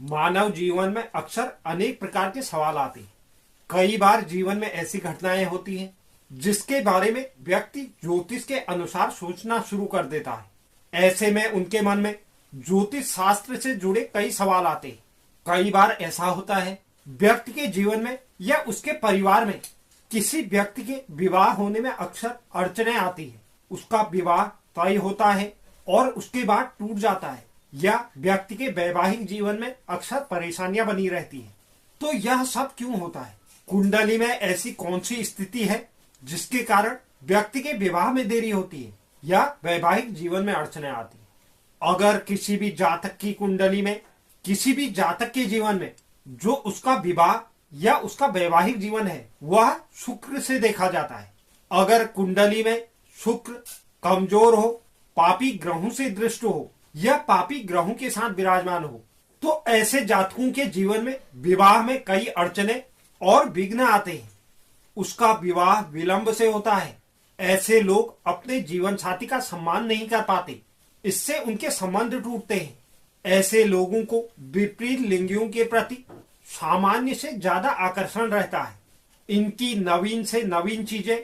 मानव जीवन में अक्सर अनेक प्रकार के सवाल आते हैं। कई बार जीवन में ऐसी घटनाएं होती हैं जिसके बारे में व्यक्ति ज्योतिष के अनुसार सोचना शुरू कर देता है। ऐसे में उनके मन में ज्योतिष शास्त्र से जुड़े कई सवाल आते हैं। कई बार ऐसा होता है व्यक्ति के जीवन में या उसके परिवार में किसी व्यक्ति के विवाह होने में अक्सर अड़चनें आती है। उसका विवाह तय होता है और उसके बाद टूट जाता है, या व्यक्ति के वैवाहिक जीवन में अक्सर परेशानियां बनी रहती हैं। तो यह सब क्यों होता है? कुंडली में ऐसी कौन सी स्थिति है जिसके कारण व्यक्ति के विवाह में देरी होती है या वैवाहिक जीवन में अड़चनें आती है? अगर किसी भी जातक की कुंडली में, किसी भी जातक के जीवन में जो उसका विवाह या उसका वैवाहिक जीवन है वह शुक्र से देखा जाता है। अगर कुंडली में शुक्र कमजोर हो, पापी ग्रहों से दृष्ट हो या पापी ग्रहों के साथ विराजमान हो, तो ऐसे जातकों के जीवन में विवाह में कई अड़चनें और विघ्न आते हैं। उसका विवाह विलंब से होता है। ऐसे लोग अपने जीवन साथी का सम्मान नहीं कर पाते, इससे उनके संबंध टूटते हैं। ऐसे लोगों को विपरीत लिंगियों के प्रति सामान्य से ज्यादा आकर्षण रहता है। इनकी नवीन से नवीन चीजें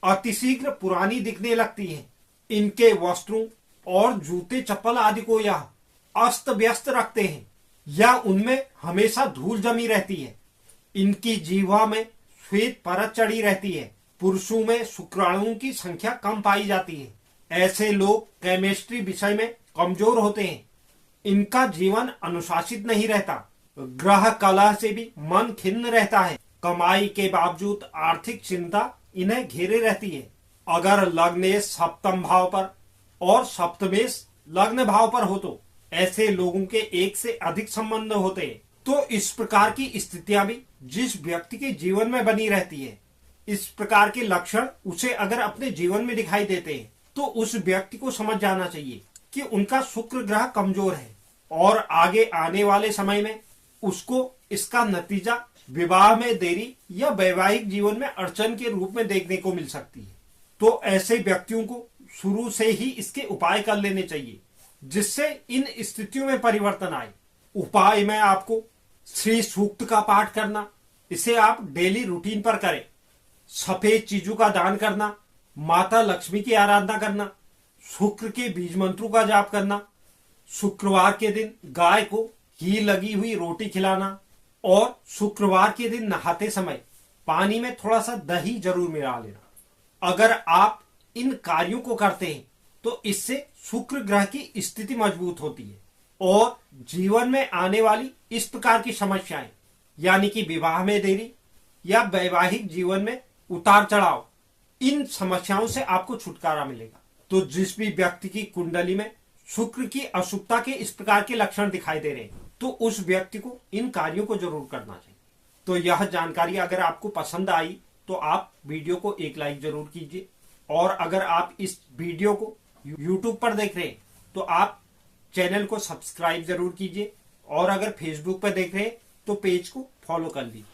अतिशीघ्र पुरानी दिखने लगती हैं। इनके वस्त्रों और जूते चप्पल आदि को यह अस्त व्यस्त रखते हैं या उनमें हमेशा धूल जमी रहती है। इनकी जीवा में श्वेत परत चढ़ी रहती है। पुरुषों में शुक्राणुओं की संख्या कम पाई जाती है। ऐसे लोग केमिस्ट्री विषय में कमजोर होते हैं। इनका जीवन अनुशासित नहीं रहता। ग्रह कलह से भी मन खिन्न रहता है। कमाई के बावजूद आर्थिक चिंता इन्हें घेरे रहती है। अगर लग्नेश सप्तम भाव पर और सप्तमेश लग्न भाव पर हो तो ऐसे लोगों के एक से अधिक संबंध होते हैं। तो इस प्रकार की स्थितियां भी जिस व्यक्ति के जीवन में बनी रहती है, इस प्रकार के लक्षण उसे अगर अपने जीवन में दिखाई देते हैं तो उस व्यक्ति को समझ जाना चाहिए कि उनका शुक्र ग्रह कमजोर है और आगे आने वाले समय में उसको इसका नतीजा विवाह में देरी या वैवाहिक जीवन में अड़चन के रूप में देखने को मिल सकती है। तो ऐसे व्यक्तियों को शुरू से ही इसके उपाय कर लेने चाहिए जिससे इन स्थितियों में परिवर्तन आए। उपाय में आपको श्री सूक्त का पाठ करना, इसे आप डेली रूटीन पर करें। सफेद चीजों का दान करना, माता लक्ष्मी की आराधना करना, शुक्र के बीज मंत्रों का जाप करना, शुक्रवार के दिन गाय को घी लगी हुई रोटी खिलाना और शुक्रवार के दिन नहाते समय पानी में थोड़ा सा दही जरूर मिला लेना। अगर आप इन कार्यों को करते हैं तो इससे शुक्र ग्रह की स्थिति मजबूत होती है और जीवन में आने वाली इस प्रकार की समस्याएं, यानी कि विवाह में देरी या वैवाहिक जीवन में उतार चढ़ाव, इन समस्याओं से आपको छुटकारा मिलेगा। तो जिस भी व्यक्ति की कुंडली में शुक्र की अशुभता के इस प्रकार के लक्षण दिखाई दे रहे हैं तो उस व्यक्ति को इन कार्यों को जरूर करना चाहिए। तो यह जानकारी अगर आपको पसंद आई तो आप वीडियो को एक लाइक जरूर कीजिए, और अगर आप इस वीडियो को YouTube पर देख रहे हैं तो आप चैनल को सब्सक्राइब जरूर कीजिए, और अगर फेसबुक पर देख रहे हैं तो पेज को फॉलो कर लीजिए।